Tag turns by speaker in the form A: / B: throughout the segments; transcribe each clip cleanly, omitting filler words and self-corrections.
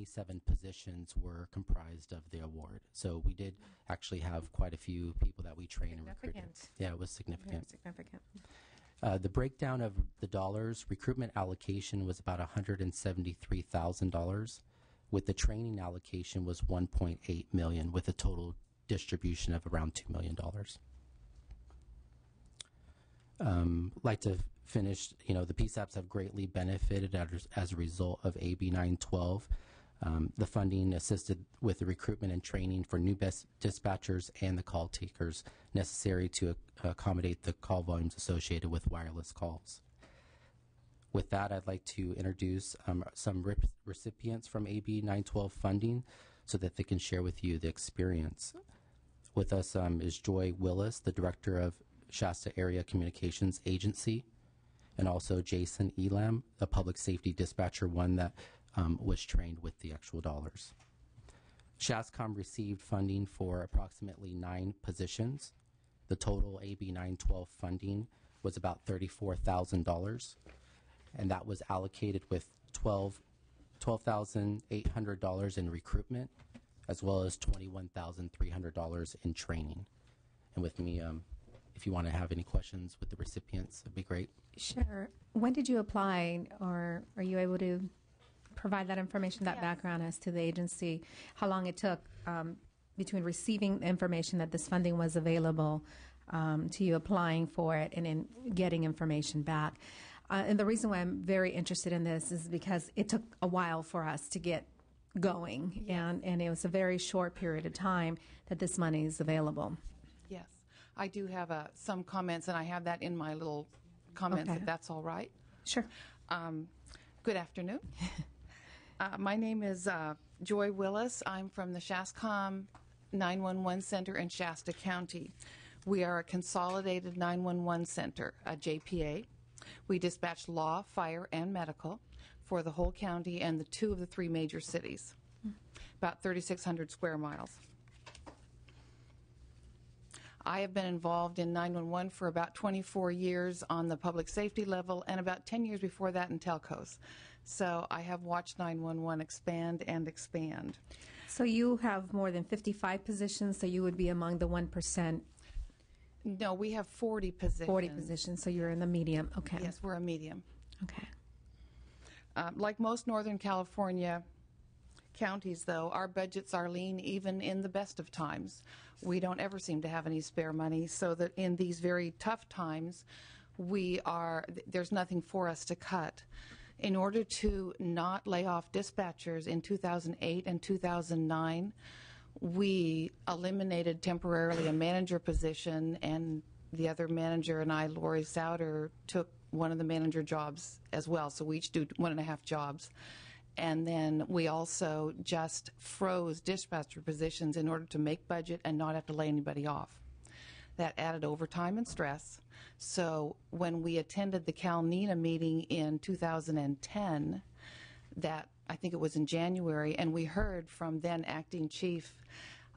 A: 27 positions were comprised of the award. So we did actually have quite a few people that we trained and recruited. Yeah, it was significant.
B: Very significant.
A: The breakdown of the dollars, recruitment allocation was about $173,000, with the training allocation was $1.8 million, with a total distribution of around $2 million. Like to finish, the PSAPs have greatly benefited as a result of AB 912. The funding assisted with the recruitment and training for new dispatchers and the call takers necessary to accommodate the call volumes associated with wireless calls. With that, I'd like to introduce some recipients from AB 912 funding so that they can share with you the experience. With us is Joy Willis, the Director of Shasta Area Communications Agency, and also Jason Elam, a public safety dispatcher, one that was trained with the actual dollars. SHASCOM received funding for approximately 9 positions. The total AB 912 funding was about $34,000, and that was allocated with $12,800 in recruitment, as well as $21,300 in training. And with me, if you want to have any questions with the recipients, it'd be great.
B: Sure. When did you apply, or are you able to provide that information, that background as to the agency, how long it took between receiving the information that this funding was available to you applying for it and then getting information back? And the reason why I'm very interested in this is because it took a while for us to get going, and it was a very short period of time that this money is available.
C: Yes. I do have some comments, and I have that in my little comments, if that's all right.
B: Sure.
C: Good afternoon. My name is Joy Willis. I'm from the SHASCOM 911 Center in Shasta County. We are a consolidated 911 center, a JPA. We dispatch law, fire, and medical for the whole county and the 2 of the 3 major cities, about 3,600 square miles. I have been involved in 911 for about 24 years on the public safety level, and about 10 years before that in telcos. So I have watched 911 expand and expand.
B: So you have more than 55 positions, so you would be among the 1%.
C: No, we have 40 positions.
B: 40 positions, so you're in the medium. Okay.
C: Yes, we're a medium.
B: Okay.
C: Like most Northern California counties, though, our budgets are lean even in the best of times. We don't ever seem to have any spare money, so that in these very tough times, there's nothing for us to cut. In order to not lay off dispatchers in 2008 and 2009, we eliminated temporarily a manager position, and the other manager and I, Lori Souter, took one of the manager jobs as well, so we each do 1.5 jobs. And then we also just froze dispatcher positions in order to make budget and not have to lay anybody off. That added overtime and stress. So when we attended the CalNENA meeting in 2010, that I think it was in January, and we heard from then acting chief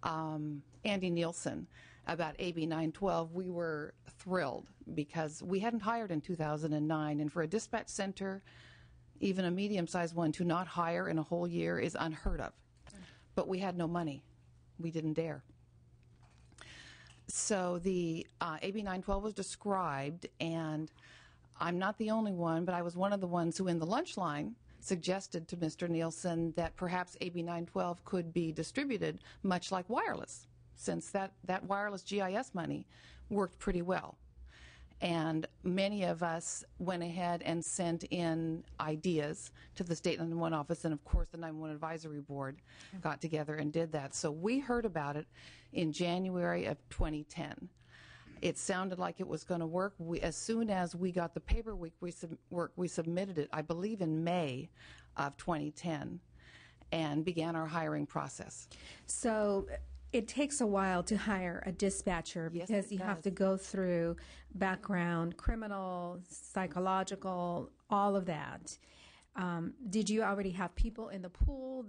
C: Andy Nielsen about AB 912, we were thrilled because we hadn't hired in 2009, and for a dispatch center, even a medium-sized one, to not hire in a whole year is unheard of. But we had no money. We didn't dare. So the AB 912 was described, and I'm not the only one, but I was one of the ones who in the lunch line suggested to Mr. Nielsen that perhaps AB 912 could be distributed much like wireless, since that wireless GIS money worked pretty well. And many of us went ahead and sent in ideas to the State 911 office, and of course the 911 Advisory Board got together and did that. So we heard about it in January of 2010. It sounded like it was going to work. As soon as we got the paperwork, we submitted it, I believe, in May of 2010, and began our hiring process.
B: So it takes a while to hire a dispatcher because you have to go through background, criminal, psychological, all of that. Did you already have people in the pool?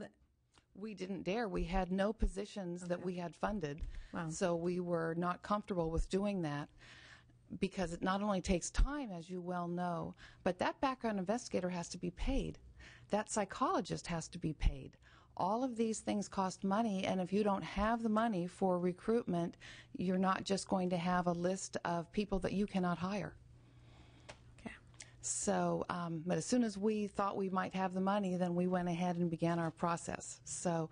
C: We didn't dare. We had no positions that we had funded.
B: Wow.
C: So we were not comfortable with doing that because it not only takes time, as you well know, but that background investigator has to be paid. That psychologist has to be paid. All of these things cost money, and if you don't have the money for recruitment, you're not just going to have a list of people that you cannot hire.
B: Okay.
C: So, but as soon as we thought we might have the money, then we went ahead and began our process. So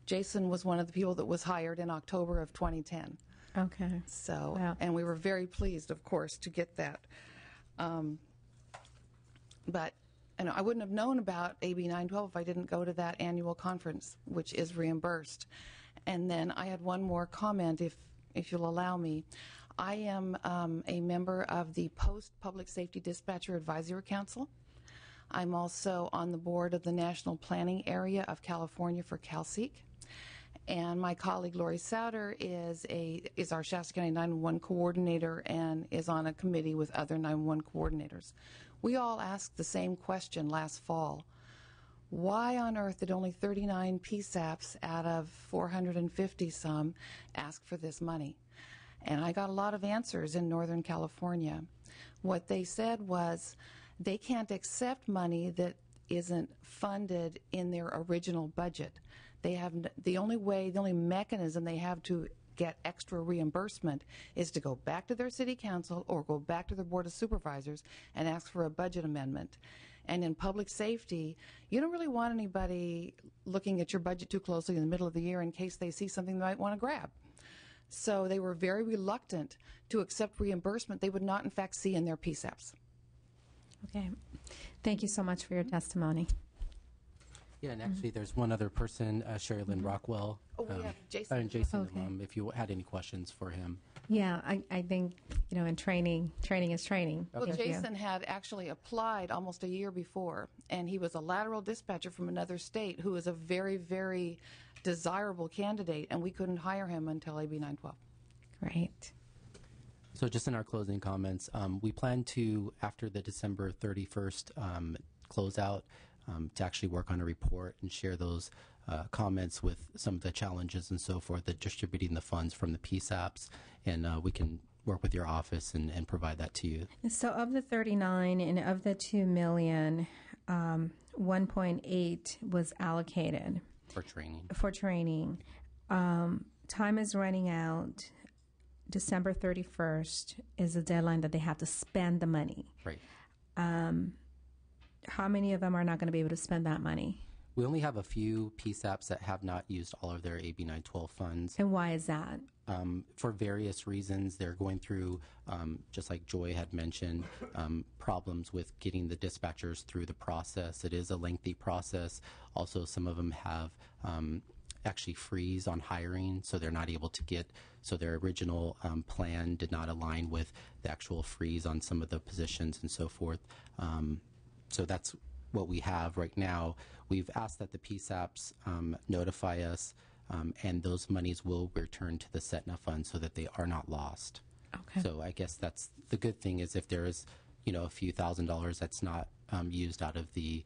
C: Jason was one of the people that was hired in October of 2010.
B: Okay.
C: So,
B: Wow.
C: and we were very pleased, of course, to get that. But I wouldn't have known about AB 912 if I didn't go to that annual conference, which is reimbursed. And then I had one more comment, if you'll allow me. I am a member of the Post Public Safety Dispatcher Advisory Council. I'm also on the board of the National Planning Area of California for CalSeek. And my colleague Lori Souter is our Shasta County 911 coordinator and is on a committee with other 911 coordinators. We all asked the same question last fall. Why on earth did only 39 PSAPs out of 450 some ask for this money? And I got a lot of answers in Northern California. What they said was they can't accept money that isn't funded in their original budget. They have the only mechanism they have to get extra reimbursement is to go back to their city council or go back to their board of supervisors and ask for a budget amendment. And in public safety, you don't really want anybody looking at your budget too closely in the middle of the year in case they see something they might want to grab. So they were very reluctant to accept reimbursement they would not, in fact, see in their PSAPs.
B: Okay. Thank you so much for your testimony.
A: Yeah, and actually, there's one other person, Sherry Lynn Rockwell.
C: Oh, we have Jason.
A: And Jason,
B: Okay.
A: if you had any questions for him.
B: Yeah, I think, in training is training.
C: Well,
B: Thank you.
C: Jason had actually applied almost a year before, and he was a lateral dispatcher from another state who was a very, very desirable candidate, and we couldn't hire him until AB 912.
B: Great.
A: So just in our closing comments, we plan to, after the December 31st closeout, to actually work on a report and share those comments with some of the challenges and so forth, that distributing the funds from the PSAPs, and we can work with your office and provide that to you.
B: So of the 39 and of the 2 million, 1.8 was allocated
A: For training.
B: for training. Time is running out. December 31st is the deadline that they have to spend the money.
A: Right.
B: How many of them are not going to be able to spend that money?
A: We only have a few PSAPs that have not used all of their AB 912 funds.
B: And why is that?
A: For various reasons. They're going through, just like Joy had mentioned, problems with getting the dispatchers through the process. It is a lengthy process. Also, some of them have actually freeze on hiring, so they're not able to get, so their original plan did not align with the actual freeze on some of the positions and so forth. So that's what we have right now. We've asked that the PSAPs notify us, and those monies will return to the CETNA fund so that they are not lost.
B: Okay.
A: So I guess that's the good thing, is if there is, a few $1,000s that's not used out of the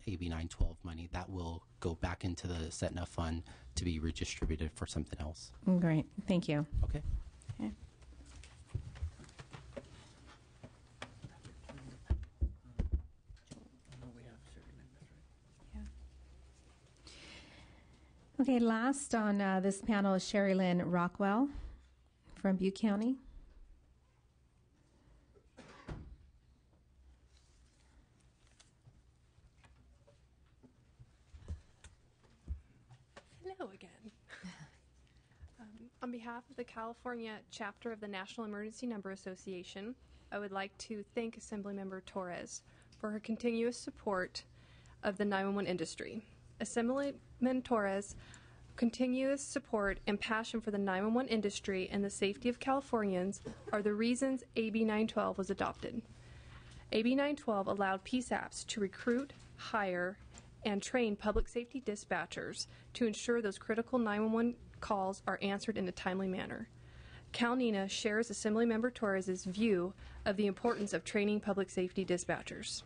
A: AB 912 money, that will go back into the CETNA fund to be redistributed for something else.
B: Great. Thank you.
A: Okay.
B: Okay. Okay, last on this panel is Sherry Lynn Rockwell from Butte County.
D: Hello again. On behalf of the California chapter of the National Emergency Number Association, I would like to thank Assemblymember Torres for her continuous support of the 911 industry. Assemblyman Torres' continuous support and passion for the 911 industry and the safety of Californians are the reasons AB 912 was adopted. AB 912 allowed PSAPs to recruit, hire, and train public safety dispatchers to ensure those critical 911 calls are answered in a timely manner. CalNENA shares Assemblymember Torres' view of the importance of training public safety dispatchers.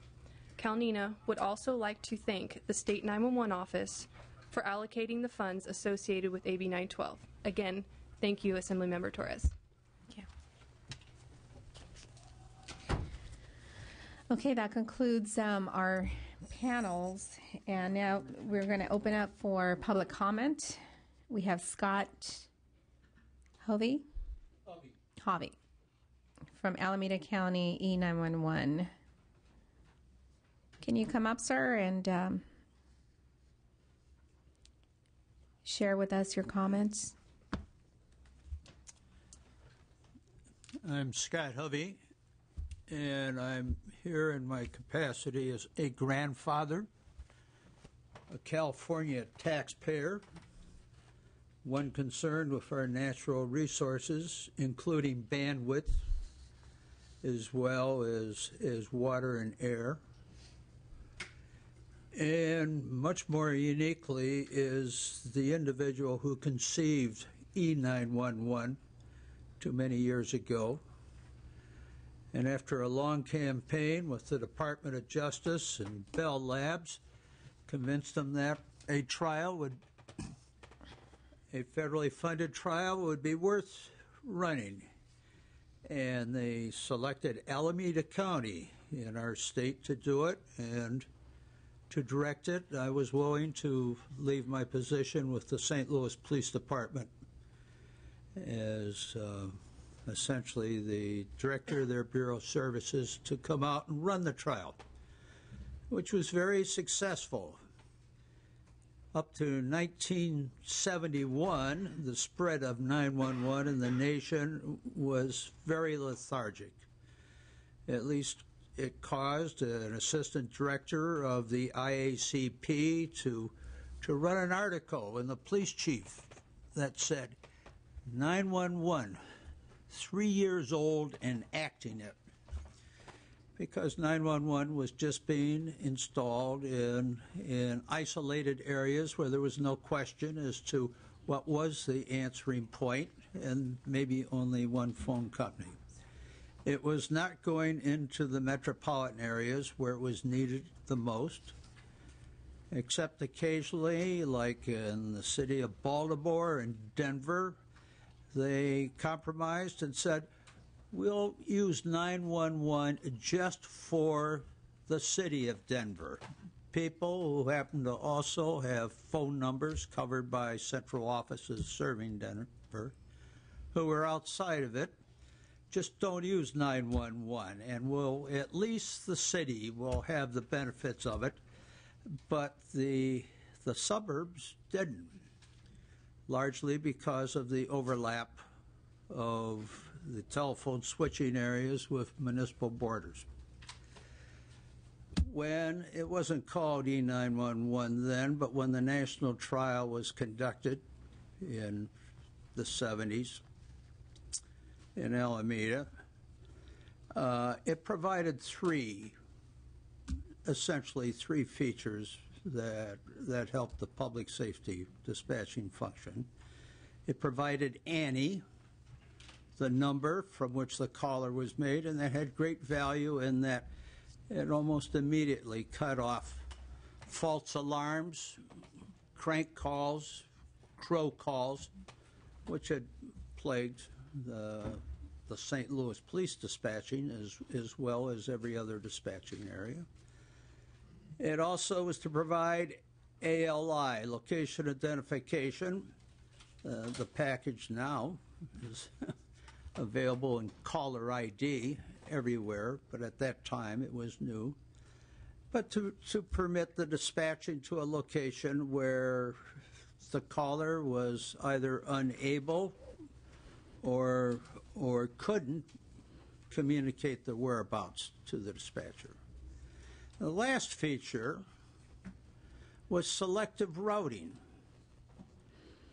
D: CalNENA would also like to thank the State 911 Office for allocating the funds associated with AB 912. Again, thank you, Assemblymember Torres.
B: Thank you. Okay, that concludes our panels, and now we're going to open up for public comment. We have Scott Hovey from Alameda County E911. Can you come up, sir, and share with us your comments?
E: I'm Scott Hovey, and I'm here in my capacity as a grandfather, a California taxpayer, one concerned with our natural resources, including bandwidth, as well as water and air. And much more uniquely is the individual who conceived E911 too many years ago. And after a long campaign with the Department of Justice and Bell Labs, convinced them that a federally funded trial would be worth running. And they selected Alameda County in our state to do it, and to direct it, I was willing to leave my position with the St. Louis Police Department as essentially the director of their Bureau of Services to come out and run the trial, which was very successful. Up to 1971, the spread of 911 in the nation was very lethargic. At least it caused an assistant director of the IACP to run an article in the police chief that said 911, 3 years old and acting it, because 911 was just being installed in isolated areas where there was no question as to what was the answering point, and maybe only one phone company. It was not going into the metropolitan areas where it was needed the most, except occasionally, like in the city of Baltimore and Denver, they compromised and said, we'll use 911 just for the city of Denver. People who happen to also have phone numbers covered by central offices serving Denver, who are outside of it, just don't use 911, and at least the city will have the benefits of it, but the suburbs didn't, largely because of the overlap of the telephone switching areas with municipal borders. When it wasn't called E911 then, but when the national trial was conducted in the 70s in Alameda, it provided essentially three features that helped the public safety dispatching function. It provided ANI, the number from which the caller was made, and that had great value in that it almost immediately cut off false alarms, crank calls, crow calls, which had plagued the St. Louis police dispatching as well as every other dispatching area. It also was to provide ALI, location identification. The package now is available in caller ID everywhere, but at that time it was new. But to permit the dispatching to a location where the caller was either unable or couldn't communicate the whereabouts to the dispatcher. The last feature was selective routing,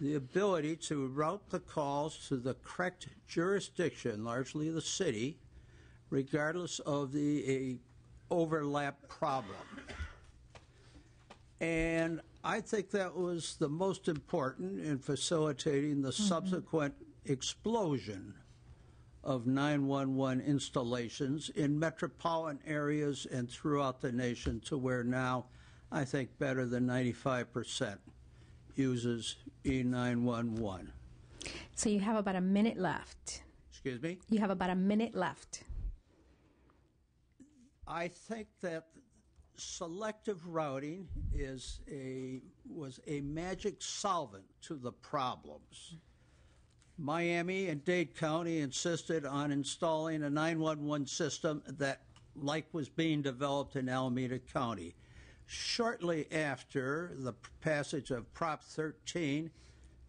E: the ability to route the calls to the correct jurisdiction, largely the city, regardless of the overlap problem. And I think that was the most important in facilitating the subsequent explosion of 911 installations in metropolitan areas and throughout the nation, to where now I think better than 95% uses E911.
B: So you have about a minute left.
E: Excuse me?
B: You have about a minute left.
E: I think that selective routing was a magic solvent to the problems. Miami and Dade County insisted on installing a 911 system that, like, was being developed in Alameda County. Shortly after the passage of Prop 13,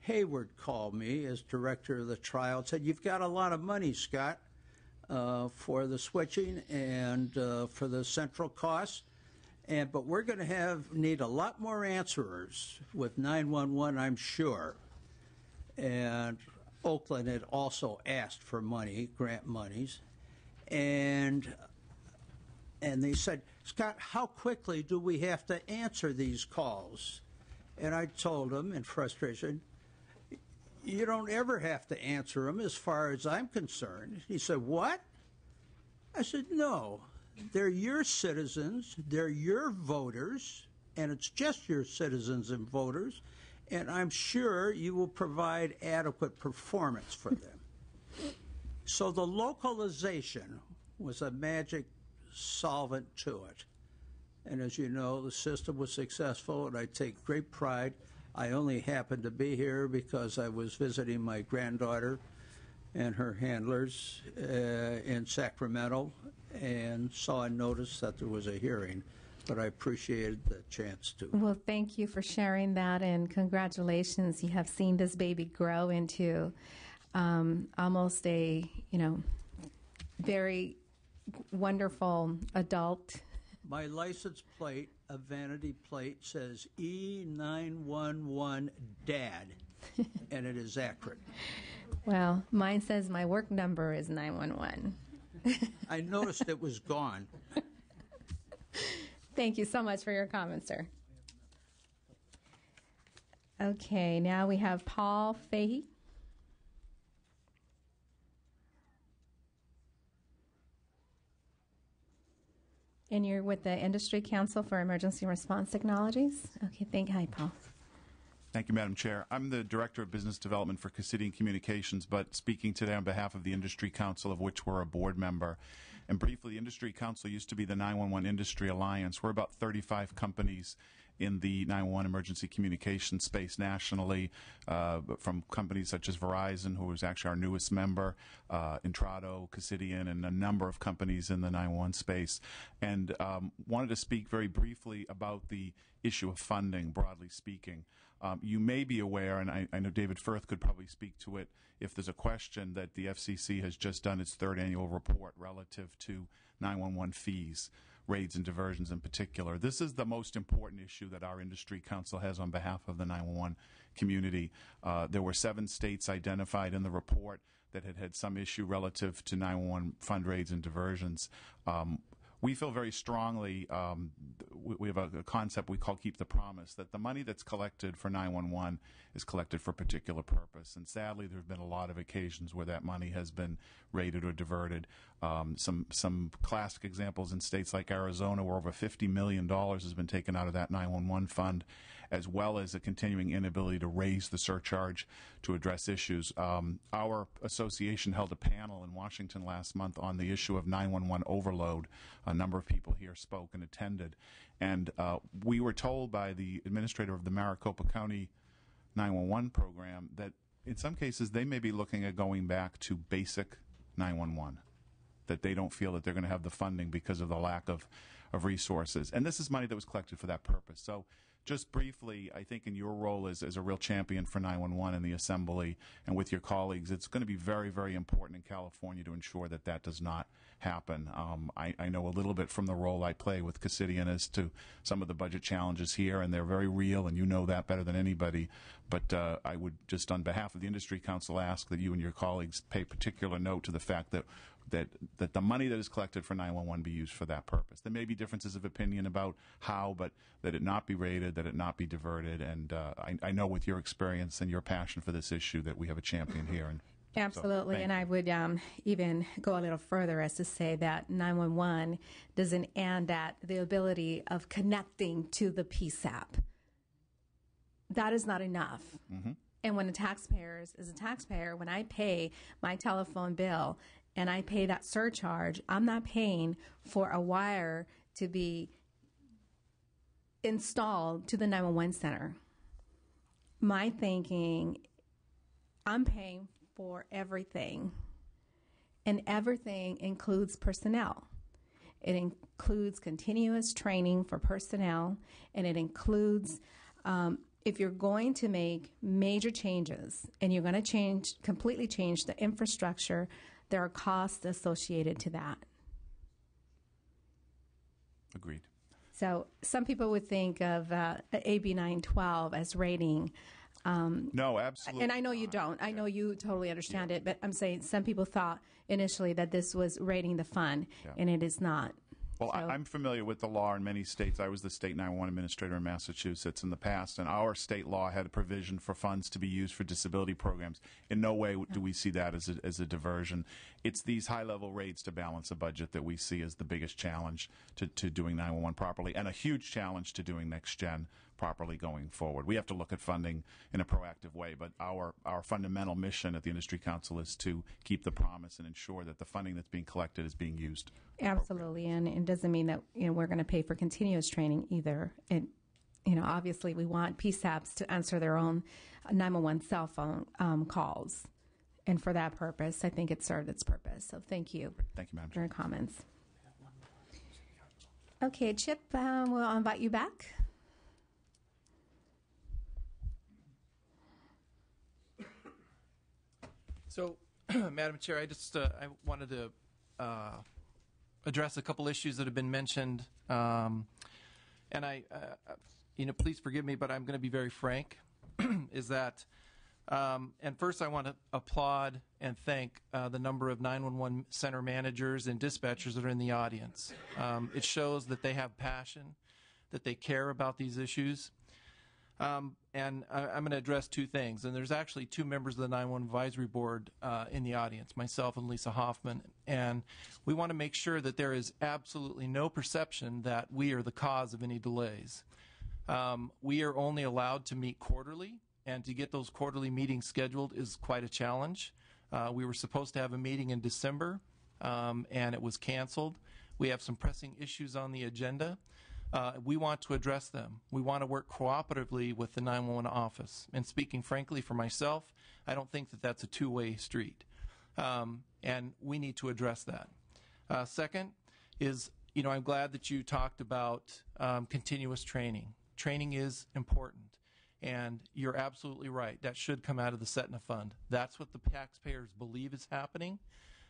E: Hayward called me as director of the trial and said, "You've got a lot of money, Scott, for the switching and for the central costs, but we're going to need a lot more answerers with 911, I'm sure." And Oakland had also asked for money, grant monies, and they said, "Scott, how quickly do we have to answer these calls?" And I told them in frustration, "You don't ever have to answer them as far as I'm concerned." He said, "What?" I said, "No, they're your citizens, they're your voters, and it's just your citizens and voters, and I'm sure you will provide adequate performance for them." So the localization was a magic solvent to it. And as you know, the system was successful, and I take great pride. I only happened to be here because I was visiting my granddaughter and her handlers in Sacramento and saw and noticed that there was a hearing, but I appreciated the chance to.
B: Well, thank you for sharing that, and congratulations. You have seen this baby grow into almost a, very wonderful adult.
E: My license plate, a vanity plate, says E911 Dad, and it is accurate.
B: Well, mine says my work number is 911.
E: I noticed it was gone.
B: Thank you so much for your comments, sir. Okay, now we have Paul Fahey. And you're with the Industry Council for Emergency Response Technologies. Okay, hi, Paul.
F: Thank you, Madam Chair. I'm the Director of Business Development for Casidian Communications, but speaking today on behalf of the Industry Council, of which we're a board member. And briefly, the Industry Council used to be the 911 Industry Alliance. We're about 35 companies in the 911 emergency communication space nationally, from companies such as Verizon, who is actually our newest member, Intrado, Casidian, and a number of companies in the 911 space. And wanted to speak very briefly about the issue of funding, broadly speaking. You may be aware, and I know David Firth could probably speak to it if there's a question, that the FCC has just done its third annual report relative to 911 fees, raids and diversions in particular. This is the most important issue that our Industry Council has on behalf of the 911 community. There were 7 states identified in the report that had some issue relative to 911 fund raids and diversions. We feel very strongly, we have a concept we call Keep the Promise, that the money that's collected for 911 is collected for a particular purpose. And sadly, there have been a lot of occasions where that money has been raided or diverted. Some classic examples in states like Arizona, where over $50 million has been taken out of that 911 fund, as well as a continuing inability to raise the surcharge to address issues. Our association held a panel in Washington last month on the issue of 911 overload. A number of people here spoke and attended. And we were told by the administrator of the Maricopa County 911 program that in some cases they may be looking at going back to basic 911, that they don't feel that they're going to have the funding because of the lack of resources. And this is money that was collected for that purpose. So just briefly, I think in your role as a real champion for 911 in the Assembly and with your colleagues, it's going to be very, very important in California to ensure that that does not happen. I know a little bit from the role I play with Casidian as to some of the budget challenges here, and they're very real, and you know that better than anybody. But I would just, on behalf of the Industry Council, ask that you and your colleagues pay particular note to the fact that the money that is collected for 911 be used for that purpose. There may be differences of opinion about how, but that it not be raided, that it not be diverted. And I know with your experience and your passion for this issue that we have a champion here. And
B: absolutely.
F: So,
B: and I would even go a little further as to say that 911 doesn't end at the ability of connecting to the PSAP. That is not enough. Mm-hmm. And when a taxpayer is a taxpayer, when I pay my telephone bill and I pay that surcharge, I'm not paying for a wire to be installed to the 911 center, my thinking, I'm paying for everything, and everything includes personnel. It includes continuous training for personnel, and it includes if you're going to make major changes and you're going to completely change the infrastructure, there are costs associated to that.
F: Agreed.
B: So some people would think of AB 912 as rating.
F: No, absolutely.
B: And I know you don't. I know you totally understand it, but I'm saying some people thought initially that this was rating the fund, and it is not.
F: Well,
B: So-
F: I'm familiar with the law in many states. I was the state 911 administrator in Massachusetts in the past, and our state law had a provision for funds to be used for disability programs. In no way do we see that as a diversion. It's these high-level rates to balance a budget that we see as the biggest challenge to doing 911 properly, and a huge challenge to doing Next Gen properly going forward. We have to look at funding in a proactive way, but our fundamental mission at the Industry Council is to keep the promise and ensure that the funding that's being collected is being used.
B: Absolutely, and it doesn't mean that we're going to pay for continuous training either. It, obviously, we want PSAPs to answer their own 911 cell phone calls, and for that purpose, I think it served its purpose. So, thank you.
F: Thank you, Madam
B: For
F: Chair.
B: your comments. Okay, Chip, we'll invite you back.
G: So, Madam Chair, I wanted to address a couple issues that have been mentioned, and please forgive me, but I'm going to be very frank. Is that, and first I want to applaud and thank the number of 911 center managers and dispatchers that are in the audience. It shows that they have passion, that they care about these issues. And I'm going to address two things. And there's actually two members of the 911 Advisory Board in the audience, myself and Lisa Hoffman. And we want to make sure that there is absolutely no perception that we are the cause of any delays. We are only allowed to meet quarterly, and to get those quarterly meetings scheduled is quite a challenge. We were supposed to have a meeting in December, and it was canceled. We have some pressing issues on the agenda. We want to address them. We want to work cooperatively with the 911 office. And speaking frankly for myself, I don't think that that's a two-way street. And we need to address that. Second is, I'm glad that you talked about continuous training. Training is important. And you're absolutely right. That should come out of the Setna Fund. That's what the taxpayers believe is happening,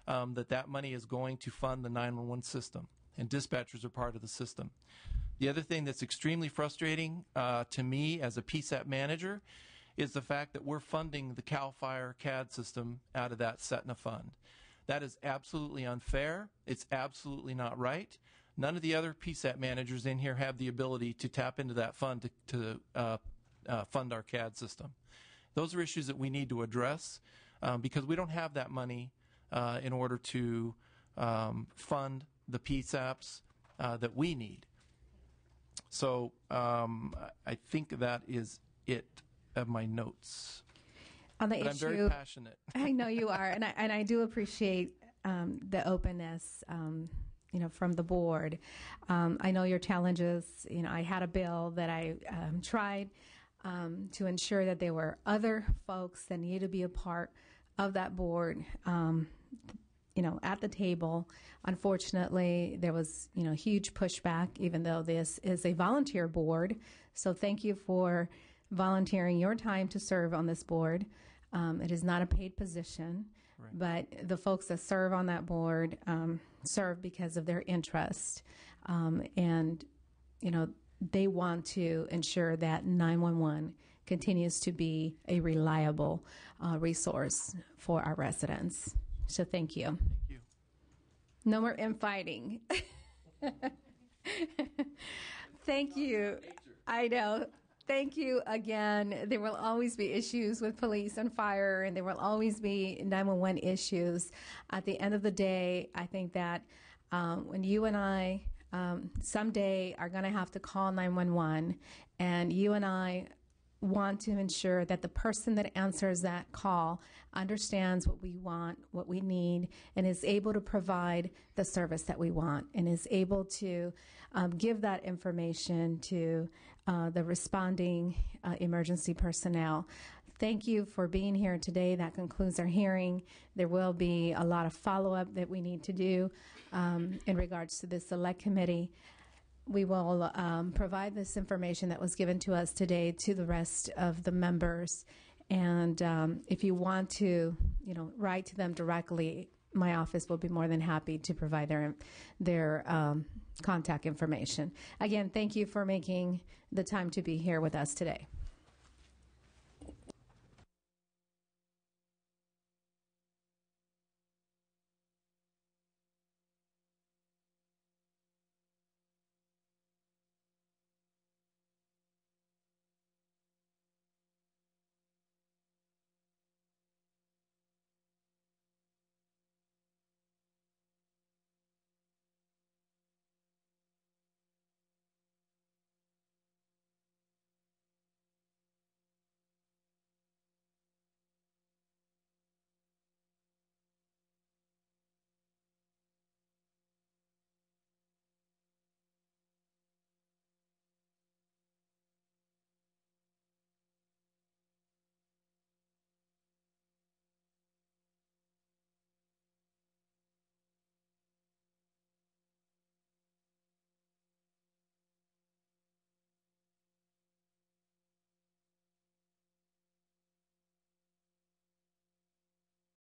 G: that money is going to fund the 911 system. And dispatchers are part of the system. The other thing that's extremely frustrating to me as a PSAP manager is the fact that we're funding the CAL FIRE CAD system out of that Setna Fund. That is absolutely unfair. It's absolutely not right. None of the other PSAP managers in here have the ability to tap into that fund to fund our CAD system. Those are issues that we need to address because we don't have that money in order to fund the PSAPs that we need. So I think that is it of my notes.
B: On the
G: but
B: issue,
G: I'm very passionate.
B: I know you are, and I do appreciate the openness, from the board. I know your challenges. I had a bill that I tried to ensure that there were other folks that needed to be a part of that board. At the table. Unfortunately, there was, huge pushback, even though this is a volunteer board. So thank you for volunteering your time to serve on this board. It is not a paid position, but the folks that serve on that board serve because of their interest. And, they want to ensure that 911 continues to be a reliable resource for our residents. So thank you.
G: Thank you.
B: No more infighting. Thank you. I know. Thank you again. There will always be issues with police and fire, and there will always be 911 issues. At the end of the day, I think that when you and I someday are going to have to call 911, and you and I want to ensure that the person that answers that call understands what we want, what we need, and is able to provide the service that we want, and is able to give that information to the responding emergency personnel. Thank you for being here today. That concludes our hearing. There will be a lot of follow-up that we need to do in regards to the Select Committee. We will provide this information that was given to us today to the rest of the members. And if you want to, write to them directly, my office will be more than happy to provide their contact information. Again, thank you for making the time to be here with us today.